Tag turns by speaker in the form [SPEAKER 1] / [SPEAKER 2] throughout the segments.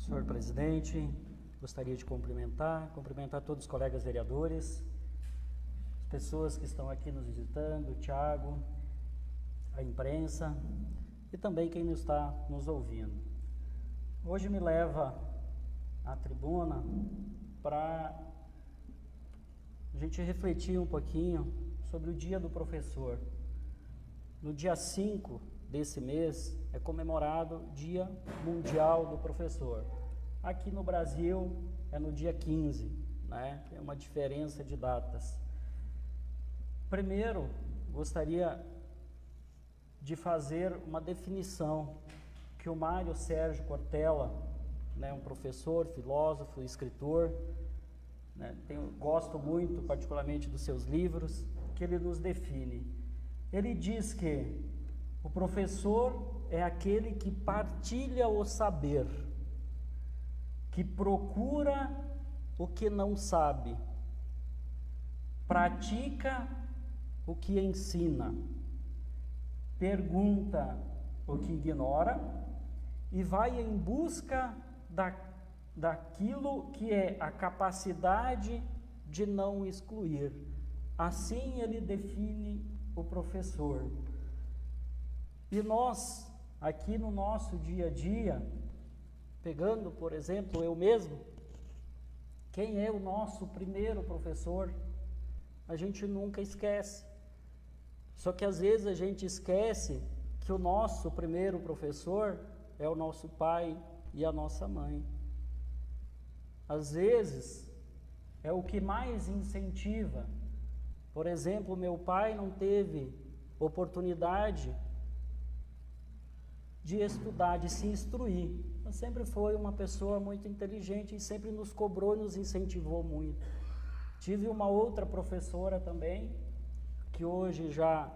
[SPEAKER 1] Senhor presidente, gostaria de cumprimentar todos os colegas vereadores, as pessoas que estão aqui nos visitando, o Thiago, a imprensa e também quem está nos ouvindo. Hoje me leva à tribuna para a gente refletir um pouquinho sobre o Dia do Professor. No dia 5 desse mês é comemorado o Dia Mundial do Professor. Aqui no Brasil é no dia 15, né? É uma diferença de datas. Primeiro, gostaria de fazer uma definição que o Mário Sérgio Cortella, né, um professor, filósofo, escritor, né, gosto muito particularmente dos seus livros, que ele nos define. Ele diz que o professor é aquele que partilha o saber, que procura o que não sabe, pratica o que ensina, pergunta o que ignora e vai em busca daquilo que é a capacidade de não excluir. Assim ele define o professor. E nós, aqui no nosso dia a dia, pegando, por exemplo, eu mesmo, quem é o nosso primeiro professor? A gente nunca esquece. Só que às vezes a gente esquece que o nosso primeiro professor é o nosso pai e a nossa mãe. Às vezes é o que mais incentiva. Por exemplo, meu pai não teve oportunidade de estudar, de se instruir. Mas sempre foi uma pessoa muito inteligente e sempre nos cobrou e nos incentivou muito. Tive uma outra professora também, que hoje já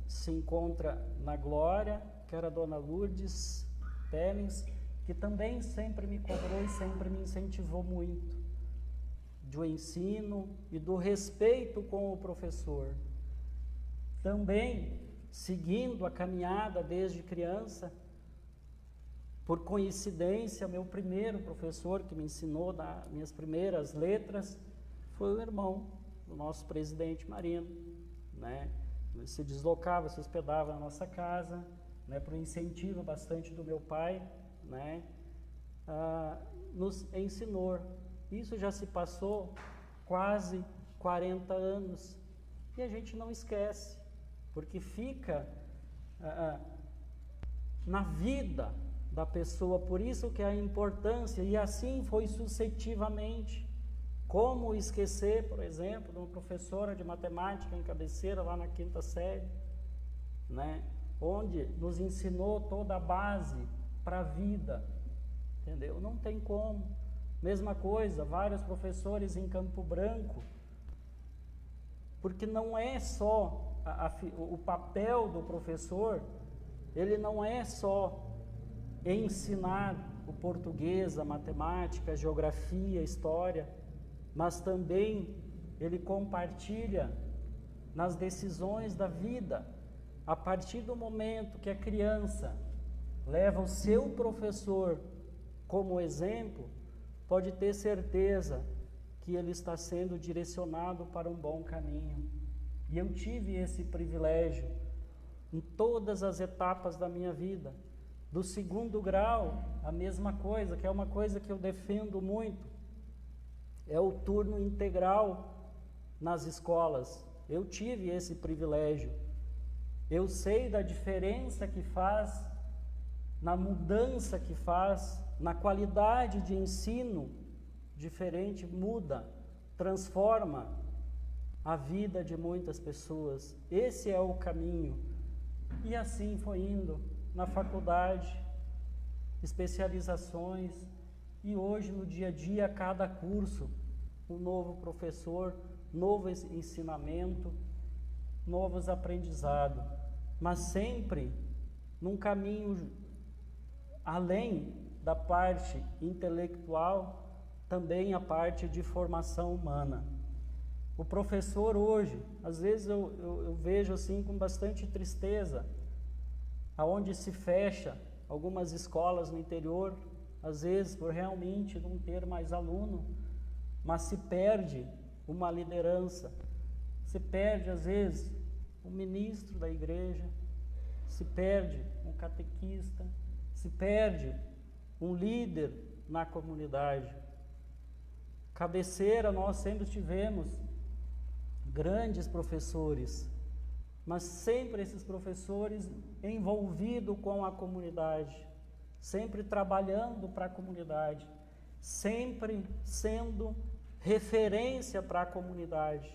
[SPEAKER 1] se encontra na glória, que era a dona Lourdes Pellens, que também sempre me cobrou e sempre me incentivou muito, do ensino e do respeito com o professor. Também, seguindo a caminhada desde criança, por coincidência, meu primeiro professor que me ensinou das minhas primeiras letras foi o irmão do nosso presidente Marino, né? Ele se deslocava, se hospedava na nossa casa, né, por incentivo bastante do meu pai, né, nos ensinou. Isso já se passou quase 40 anos e a gente não esquece, porque fica na vida da pessoa, por isso que a importância, e assim foi sucessivamente. Como esquecer, por exemplo, de uma professora de matemática em Cabeceira, lá na 5ª série, né? Onde nos ensinou toda a base para a vida, entendeu? Não tem como. Mesma coisa, vários professores em Campo Branco, porque não é só o papel do professor, ele não é só ensinar o português, a matemática, a geografia, a história, mas também ele compartilha nas decisões da vida. A partir do momento que a criança leva o seu professor como exemplo, pode ter certeza que ele está sendo direcionado para um bom caminho. E eu tive esse privilégio em todas as etapas da minha vida. Do 2º grau, a mesma coisa, que é uma coisa que eu defendo muito, é o turno integral nas escolas. Eu tive esse privilégio. Eu sei da diferença que faz, na mudança que faz, na qualidade de ensino diferente, muda, transforma a vida de muitas pessoas. Esse é o caminho. E assim foi indo na faculdade, especializações, e hoje no dia a dia, cada curso, um novo professor, novo ensinamento, novos aprendizados, mas sempre num caminho além da parte intelectual, também a parte de formação humana. O professor hoje, às vezes eu vejo assim com bastante tristeza, aonde se fecha algumas escolas no interior, às vezes por realmente não ter mais aluno, mas se perde uma liderança, se perde às vezes um ministro da igreja, se perde um catequista, se perde um líder na comunidade. Cabeceira, nós sempre tivemos grandes professores, mas sempre esses professores envolvidos com a comunidade, sempre trabalhando para a comunidade, sempre sendo referência para a comunidade.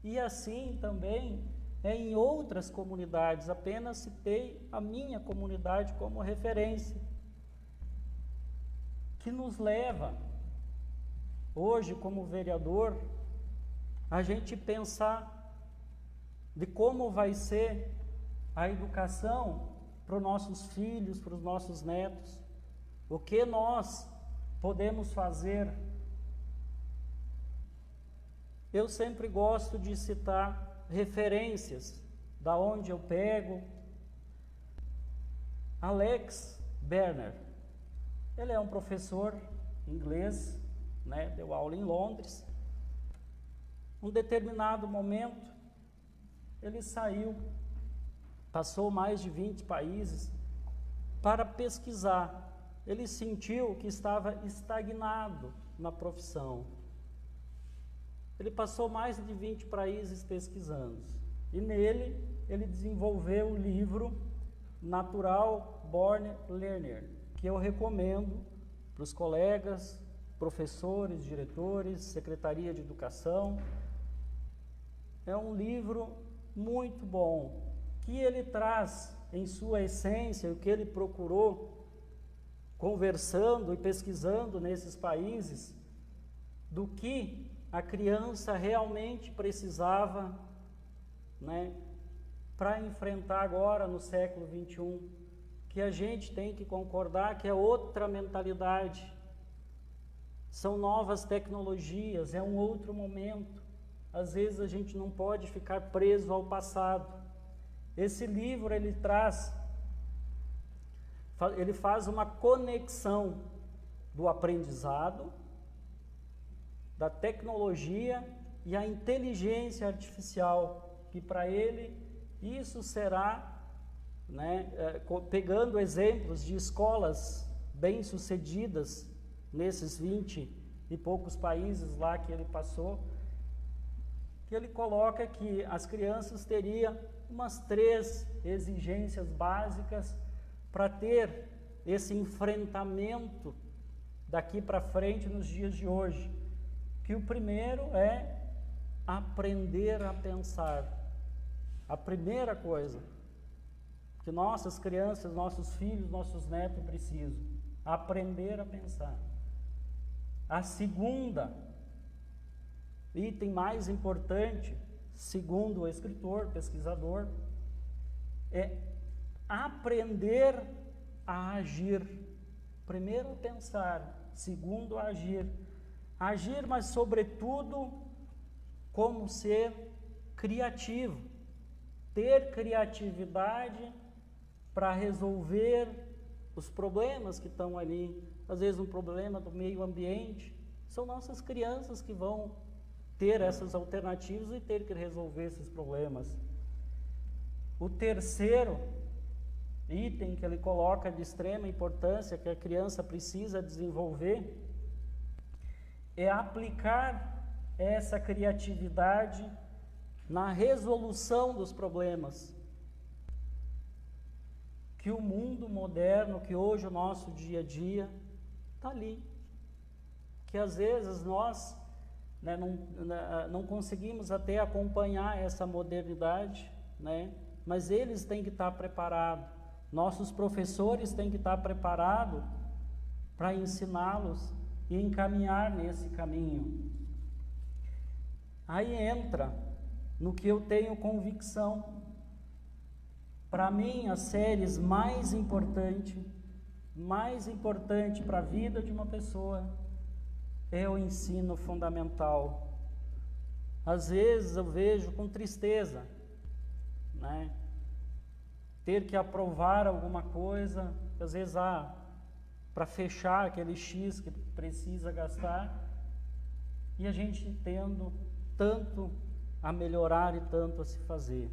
[SPEAKER 1] E assim também é em outras comunidades, apenas citei a minha comunidade como referência, que nos leva, hoje como vereador, a gente pensar de como vai ser a educação para os nossos filhos, para os nossos netos, o que nós podemos fazer. Eu sempre gosto de citar referências, da onde eu pego. Alex Berner, ele é um professor inglês, né, deu aula em Londres. Um determinado momento, ele saiu, passou mais de 20 países para pesquisar. Ele sentiu que estava estagnado na profissão. Ele passou mais de 20 países pesquisando. E nele, ele desenvolveu o livro Natural Born Learner, que eu recomendo para os colegas, professores, diretores, Secretaria de Educação. É um livro muito bom, que ele traz em sua essência o que ele procurou, conversando e pesquisando nesses países, do que a criança realmente precisava, né, para enfrentar agora no século XXI, que a gente tem que concordar que é outra mentalidade, são novas tecnologias, é um outro momento. Às vezes a gente não pode ficar preso ao passado. Esse livro, ele faz uma conexão do aprendizado, da tecnologia e a inteligência artificial, que para ele isso será, né, pegando exemplos de escolas bem-sucedidas nesses 20 e poucos países lá que ele passou, que ele coloca que as crianças teriam umas 3 exigências básicas para ter esse enfrentamento daqui para frente nos dias de hoje. Que o primeiro é aprender a pensar. A primeira coisa que nossas crianças, nossos filhos, nossos netos precisam, aprender a pensar. A segunda, item mais importante, segundo o escritor, pesquisador, é aprender a agir. Primeiro pensar, segundo agir. Agir, mas sobretudo como ser criativo, ter criatividade para resolver os problemas que estão ali. Às vezes um problema do meio ambiente, são nossas crianças que vão ter essas alternativas e ter que resolver esses problemas. O terceiro item que ele coloca de extrema importância, que a criança precisa desenvolver, é aplicar essa criatividade na resolução dos problemas. Que o mundo moderno, que hoje o nosso dia a dia, está ali. Que às vezes nós, né, não conseguimos até acompanhar essa modernidade, né, mas eles têm que estar preparados. Nossos professores têm que estar preparados para ensiná-los e encaminhar nesse caminho. Aí entra no que eu tenho convicção. Para mim, as séries mais importante para a vida de uma pessoa é o ensino fundamental. Às vezes eu vejo com tristeza, né, ter que aprovar alguma coisa, às vezes para fechar aquele X que precisa gastar, e a gente tendo tanto a melhorar e tanto a se fazer.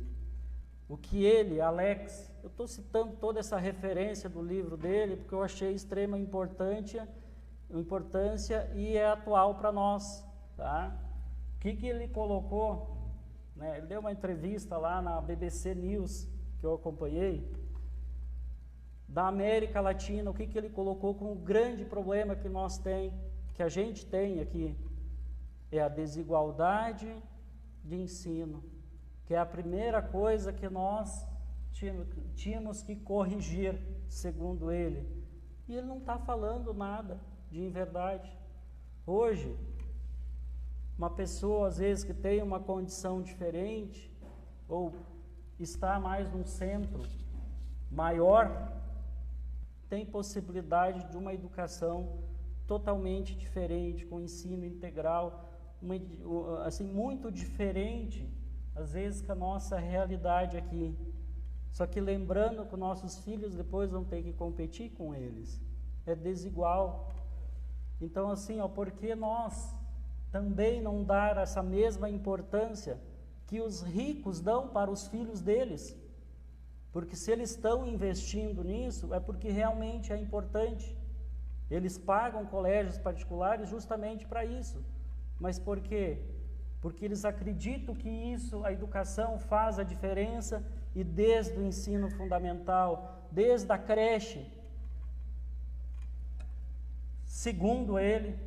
[SPEAKER 1] O que ele, Alex, eu estou citando toda essa referência do livro dele, porque eu achei extrema importância e é atual para nós, tá? O que ele colocou, né? Ele deu uma entrevista lá na BBC News, que eu acompanhei, da América Latina. O que ele colocou como grande problema que que a gente tem aqui, é a desigualdade de ensino, que é a primeira coisa que nós tínhamos que corrigir, segundo ele. E ele não está falando nada de verdade. Hoje, uma pessoa, às vezes, que tem uma condição diferente, ou está mais num centro maior, tem possibilidade de uma educação totalmente diferente, com ensino integral, assim, muito diferente, às vezes, que a nossa realidade aqui. Só que lembrando que nossos filhos depois vão ter que competir com eles. É desigual. Então, assim, por que nós também não dar essa mesma importância que os ricos dão para os filhos deles? Porque se eles estão investindo nisso, é porque realmente é importante. Eles pagam colégios particulares justamente para isso. Mas por quê? Porque eles acreditam que isso, a educação faz a diferença, e desde o ensino fundamental, desde a creche, segundo ele,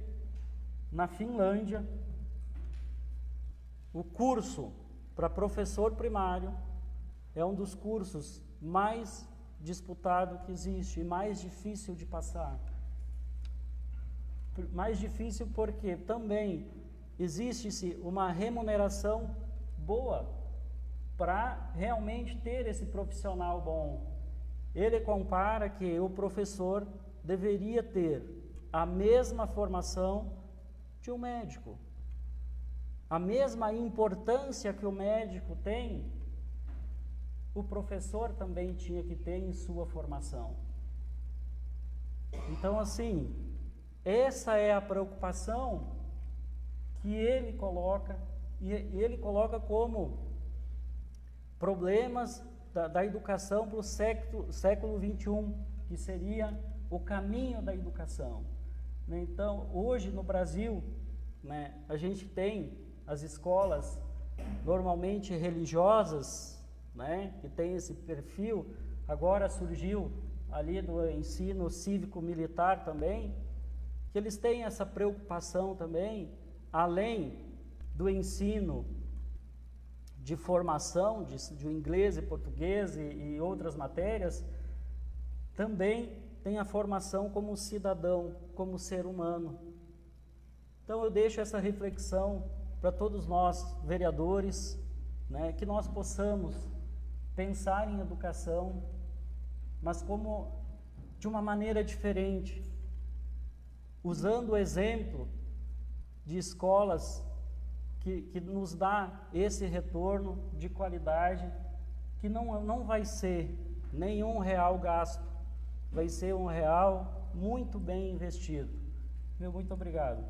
[SPEAKER 1] na Finlândia, o curso para professor primário é um dos cursos mais disputados que existe e mais difícil de passar. Mais difícil porque também existe-se uma remuneração boa para realmente ter esse profissional bom. Ele compara que o professor deveria ter a mesma formação de um médico. A mesma importância que o médico tem, o professor também tinha que ter em sua formação. Então, assim, essa é a preocupação que ele coloca, e ele coloca como problemas da educação para o século XXI, que seria o caminho da educação. Então, hoje no Brasil, né, a gente tem as escolas normalmente religiosas, né, que tem esse perfil. Agora surgiu ali do ensino cívico-militar também, que eles têm essa preocupação também, além do ensino de formação, de inglês e português e outras matérias, também tem a formação como cidadão, como ser humano. Então eu deixo essa reflexão para todos nós, vereadores, né, que nós possamos pensar em educação, mas como de uma maneira diferente, usando o exemplo de escolas que nos dá esse retorno de qualidade, que não vai ser nenhum real gasto, vai ser um real muito bem investido. Meu muito obrigado.